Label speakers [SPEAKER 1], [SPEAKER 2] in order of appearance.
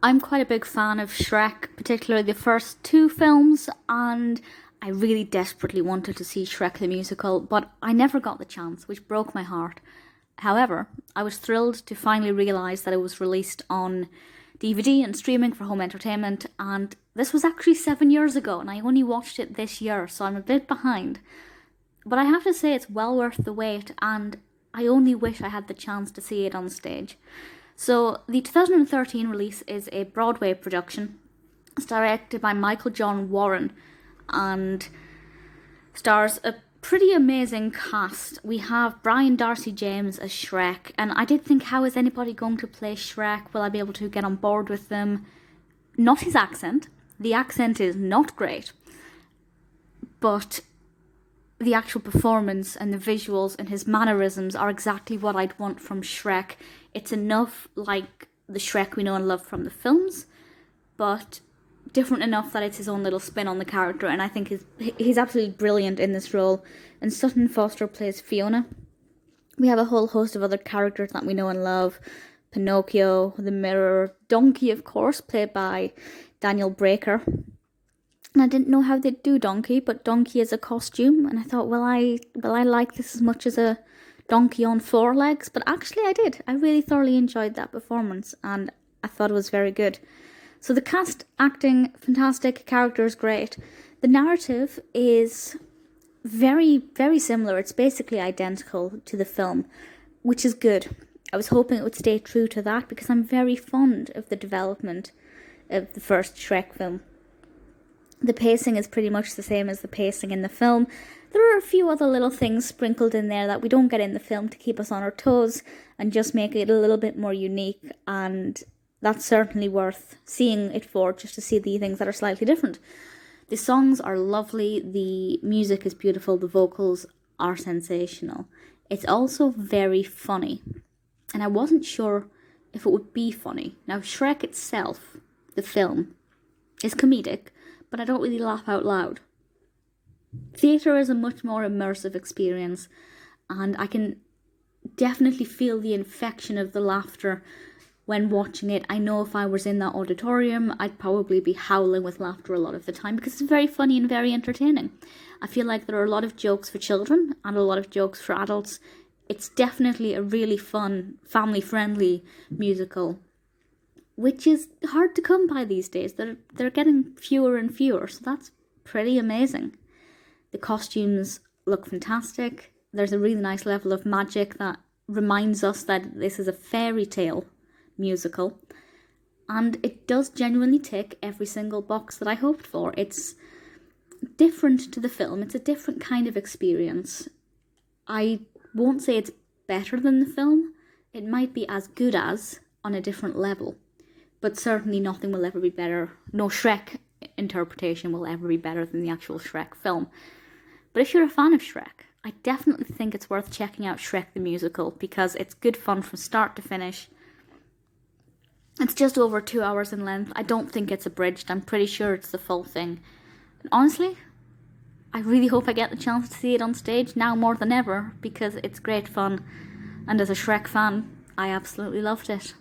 [SPEAKER 1] I'm quite a big fan of Shrek, particularly the first two films, and I really desperately wanted to see Shrek the Musical, but I never got the chance, which broke my heart. However, I was thrilled to finally realise that it was released on DVD and streaming for home entertainment, and this was actually 7 years ago, and I only watched it this year, so I'm a bit behind. But I have to say it's well worth the wait, and I only wish I had the chance to see it on stage. So, the 2013 release is a Broadway production. It's directed by Michael John Warren and stars a pretty amazing cast. We have Brian Darcy James as Shrek, and I did think, how is anybody going to play Shrek? Will I be able to get on board with them? Not his accent. The accent is not great, but the actual performance and the visuals and his mannerisms are exactly what I'd want from Shrek. It's enough like the Shrek we know and love from the films, but different enough that it's his own little spin on the character, and I think he's absolutely brilliant in this role. And Sutton Foster plays Fiona. We have a whole host of other characters that we know and love. Pinocchio, the Mirror, Donkey, of course, played by Daniel Breaker. And I didn't know how they'd do Donkey, but Donkey is a costume, and I thought, will I like this as much as a donkey on four legs? But actually I did. I really thoroughly enjoyed that performance, and I thought it was very good. So the cast, acting, fantastic, characters, great. The narrative is very, very similar. It's basically identical to the film, which is good. I was hoping it would stay true to that because I'm very fond of the development of the first Shrek film. The pacing is pretty much the same as the pacing in the film. There are a few other little things sprinkled in there that we don't get in the film to keep us on our toes and just make it a little bit more unique, and that's certainly worth seeing it for, just to see the things that are slightly different. The songs are lovely, the music is beautiful, the vocals are sensational. It's also very funny, and I wasn't sure if it would be funny. Now, Shrek itself, the film, is comedic, but I don't really laugh out loud. Theatre is a much more immersive experience, and I can definitely feel the infection of the laughter when watching it. I know if I was in that auditorium, I'd probably be howling with laughter a lot of the time because it's very funny and very entertaining. I feel like there are a lot of jokes for children and a lot of jokes for adults. It's definitely a really fun, family-friendly musical, which is hard to come by these days. They're getting fewer and fewer, so that's pretty amazing. The costumes look fantastic. There's a really nice level of magic that reminds us that this is a fairy tale musical, and it does genuinely tick every single box that I hoped for. It's different to the film. It's a different kind of experience. I won't say it's better than the film. It might be as good as, on a different level, but certainly nothing will ever be better. No Shrek interpretation will ever be better than the actual Shrek film. But if you're a fan of Shrek, I definitely think it's worth checking out Shrek the Musical because it's good fun from start to finish. It's just over 2 hours in length. I don't think it's abridged. I'm pretty sure it's the full thing. And honestly, I really hope I get the chance to see it on stage now more than ever because it's great fun. And as a Shrek fan, I absolutely loved it.